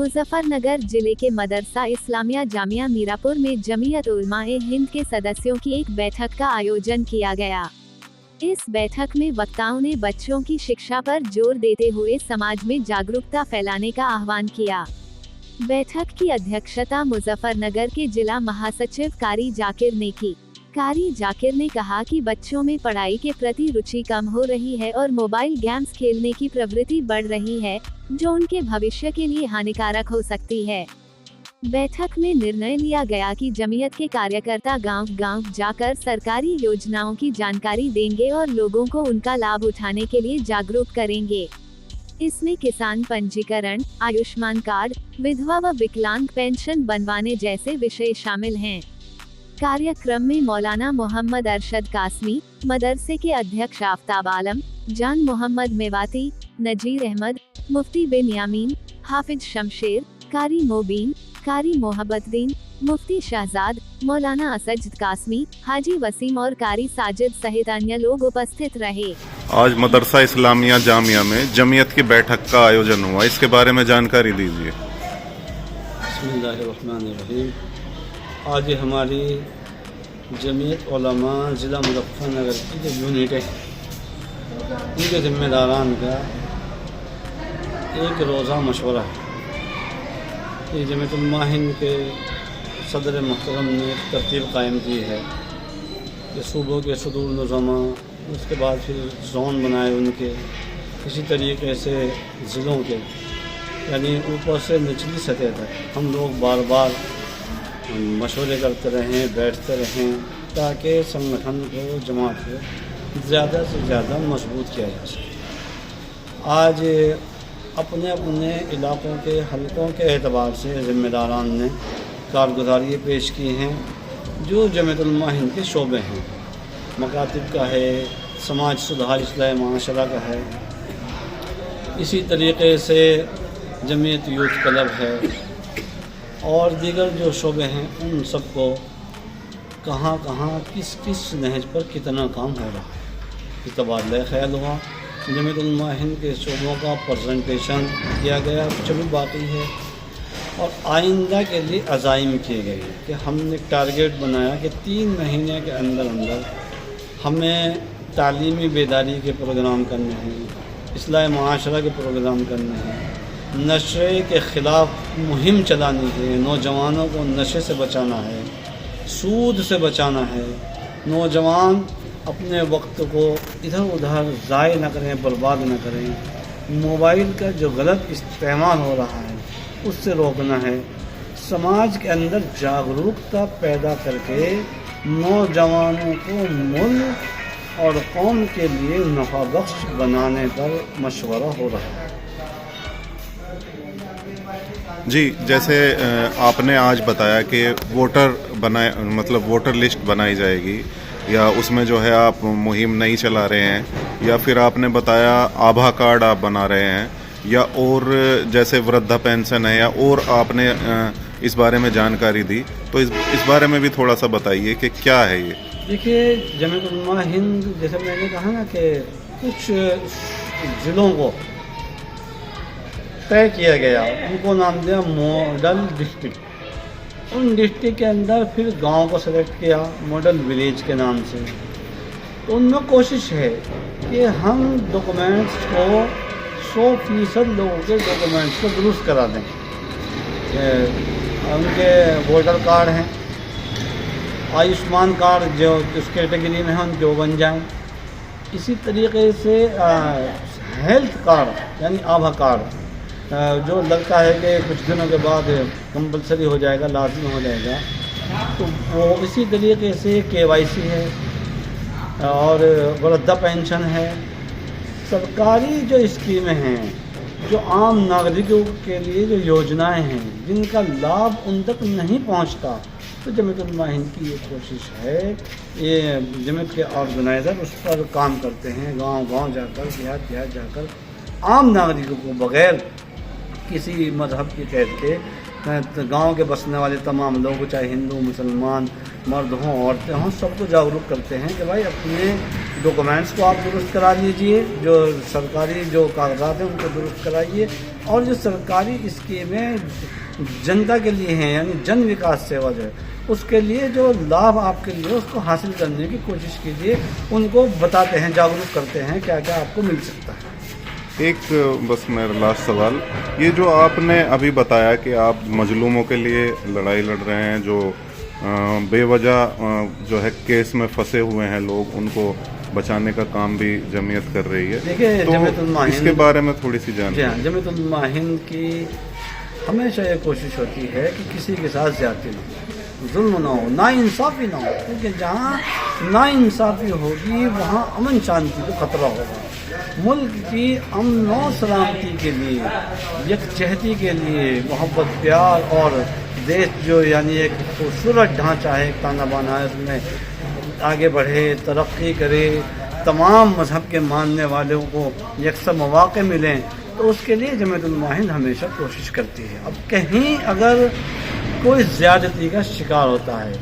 मुजफ्फरनगर जिले के मदरसा इस्लामिया जामिया मीरापुर में जमीयत उलमा-ए हिंद के सदस्यों की एक बैठक का आयोजन किया गया। इस बैठक में वक्ताओं ने बच्चों की शिक्षा पर जोर देते हुए समाज में जागरूकता फैलाने का आह्वान किया। बैठक की अध्यक्षता मुजफ्फरनगर के जिला महासचिव कारी जाकिर ने की। कारी जाकिर ने कहा कि बच्चों में पढ़ाई के प्रति रुचि कम हो रही है और मोबाइल गेम्स खेलने की प्रवृत्ति बढ़ रही है, जो उनके भविष्य के लिए हानिकारक हो सकती है। बैठक में निर्णय लिया गया कि जमीयत के कार्यकर्ता गांव-गांव जाकर सरकारी योजनाओं की जानकारी देंगे और लोगों को उनका लाभ उठाने के लिए जागरूक करेंगे। इसमें किसान पंजीकरण, आयुष्मान कार्ड, विधवा व विकलांग पेंशन बनवाने जैसे विषय शामिल हैं। कार्यक्रम में मौलाना मोहम्मद अरशद कासमी, मदरसे के अध्यक्ष आफ्ताब आलम, जान मोहम्मद मेवाती, नजीर अहमद, मुफ्ती बिन यामीन, हाफिज शमशेर, कारी मोबीन, कारी मोहब्बतदीन, मुफ्ती शहजाद, मौलाना असद कासमी, हाजी वसीम और कारी साजिद सहित अन्य लोग उपस्थित रहे। आज मदरसा इस्लामिया जामिया में जमीयत की बैठक का आयोजन हुआ, इसके बारे में जानकारी दीजिए। बिस्मिल्लाहिर्रहमानिर्रहीम। आज हमारी जमीयत उलमा ज़िला मुजफ्फरनगर की जो यूनिट है, उनके ज़िम्मेदारान का एक रोज़ा मशवरा है। ये जमीयत उलमा हिंद के सदर मुहतरम ने तरतीब कायम की है कि सूबों के सदूर निज़ामा, उसके बाद फिर जोन बनाए उनके, इसी तरीके से ज़िलों के, यानी ऊपर से निचली सतह तक हम लोग बार बार मशवरे करते रहें, बैठते रहें, ताकि संगठन को, जमात को ज़्यादा से ज़्यादा मजबूत किया जा सके। आज अपने अपने इलाक़ों के हलकों के एतबार से ज़िम्मेदारान ने कारगुजारी पेश की हैं, जो जमीयत उलमा हिंद के शोबे हैं। मकातिब का है, समाज सुधार इस्लाह माशरा का है, इसी तरीके से जमीयत यूथ क्लब है और दीगर जो शोबे हैं, उन सबको कहाँ कहाँ किस किस नहज पर कितना काम हो रहा है, इस तबादला ख्याल हुआ। जमीयत उलमा हिंद के शोबों का प्रेजेंटेशन किया गया, कुछ भी बाकी है, और आइंदा के लिए अज़ाइम किए गए कि हमने टारगेट बनाया कि 3 महीने के अंदर अंदर हमें तालीमी बेदारी के प्रोग्राम करने हैं, इस्लाह माशरा के प्रोग्राम करने हैं, नशे के ख़िलाफ़ मुहिम चलानी है, नौजवानों को नशे से बचाना है, सूद से बचाना है, नौजवान अपने वक्त को इधर उधर ज़ाय न करें, बर्बाद न करें, मोबाइल का जो गलत इस्तेमाल हो रहा है उससे रोकना है, समाज के अंदर जागरूकता पैदा करके नौजवानों को मुल्क और कौम के लिए नफ़ा बख्श बनाने पर मशवरा हो रहा है। जी, जैसे आपने आज बताया कि वोटर लिस्ट बनाई जाएगी, या उसमें जो है आप मुहिम नहीं चला रहे हैं, या फिर आपने बताया आभा कार्ड आप बना रहे हैं, या और जैसे वृद्धा पेंशन है, या और आपने इस बारे में जानकारी दी, तो इस बारे में भी थोड़ा सा बताइए कि क्या है ये। देखिए, जमीयत उलमा हिंद, जैसे मैंने कहा ना कि कुछ ज़िलों को तय किया गया, उनको नाम दिया मॉडल डिस्ट्रिक्ट। उन डिस्ट्रिक्ट के अंदर फिर गांव को सेलेक्ट किया मॉडल विलेज के नाम से। तो उनमें कोशिश है कि हम डॉक्यूमेंट्स को 100% लोगों के डॉक्यूमेंट्स को दुरुस्त करा दें। उनके वोटर कार्ड हैं, आयुष्मान कार्ड जो जिस कैटेगरी में हैं उनके बन जाएँ। इसी तरीके से हेल्थ कार्ड यानी आभा कार्ड, जो लगता है कि कुछ दिनों के बाद कंपलसरी हो जाएगा, लाजमी हो जाएगा, तो वो इसी तरीके से KYC है और वृद्धा पेंशन है। सरकारी जो स्कीमें हैं, जो आम नागरिकों के लिए जो योजनाएं हैं, जिनका लाभ उन तक नहीं पहुंचता, तो जमीयत उलमा हिंद की ये कोशिश है, ये जमीयत के ऑर्गेनाइज़र उस पर काम करते हैं, गांव-गांव जाकर, देहात जाकर आम नागरिकों को बग़ैर किसी मज़हब की कैद के गांव के बसने वाले तमाम लोग, चाहे हिंदू मुसलमान, मर्द हों औरतें हों, सबको जागरूक करते हैं कि भाई अपने डॉक्यूमेंट्स को आप दुरुस्त करा लीजिए, जो सरकारी जो कागजात हैं उनको दुरुस्त कराइए, और जो सरकारी स्कीमें जनता के लिए हैं यानी जन विकास सेवा जो है उसके लिए जो लाभ आपके लिए उसको हासिल करने की कोशिश कीजिए, उनको बताते हैं, जागरूक करते हैं क्या क्या आपको मिल सकता है। एक बस मेरा लास्ट सवाल, ये जो आपने अभी बताया कि आप मजलूमों के लिए लड़ाई लड़ रहे हैं, जो बेवजह जो है केस में फंसे हुए हैं लोग, उनको बचाने का काम भी जमीयत कर रही है। देखिए, तो इसके बारे में थोड़ी सी जी हाँ, जानकारी। जमीयत उलमा हिंद की हमेशा ये कोशिश होती है कि किसी के साथ ज्यादती ना हो, जुल्म ना हो, नाइंसाफ़ी ना हो, क्योंकि जहाँ नाइंसाफ़ी होगी वहाँ अमन शांति को खतरा होगा। मुल्क की अमन और सलामती के लिए, यकजहती के लिए, मोहब्बत प्यार और देश जो यानी एक खूबसूरत ढांचा है, ताना बाना है, उसमें आगे बढ़े, तरक्की करे, तमाम मज़हब के मानने वालों को यकसा मौक़े मिलें, तो उसके लिए जमीयत उलमा हिंद हमेशा कोशिश करती है। अब कहीं अगर कोई ज़्यादती का शिकार होता है,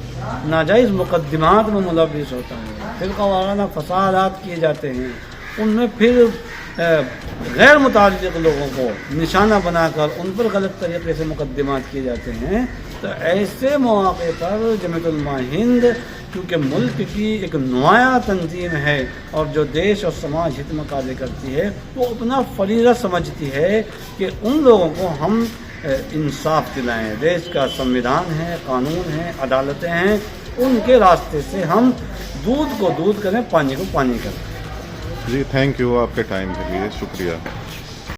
नाजायज़ मुक़द्दिमात में मुलव्विस होता है, फ़िरक़ा वाराना फ़सादात किए जाते हैं, उनमें फिर गैर मुताल्लिक़ लोगों को निशाना बनाकर उन पर गलत तरीक़े से मुक़द्दिमात किए जाते हैं, तो ऐसे मौक़े पर जमीयत उलमा हिंद क्योंकि मुल्क की एक नुमाया तंजीम है और जो देश और समाज हित में कार्य करती है, वो अपना फरीज़ा समझती है कि उन लोगों को हम इंसाफ दिलाएं। देश का संविधान है, कानून है, अदालतें हैं, उनके रास्ते से हम दूध को दूध करें, पानी को पानी करें। जी, थैंक यू आपके टाइम के लिए, शुक्रिया।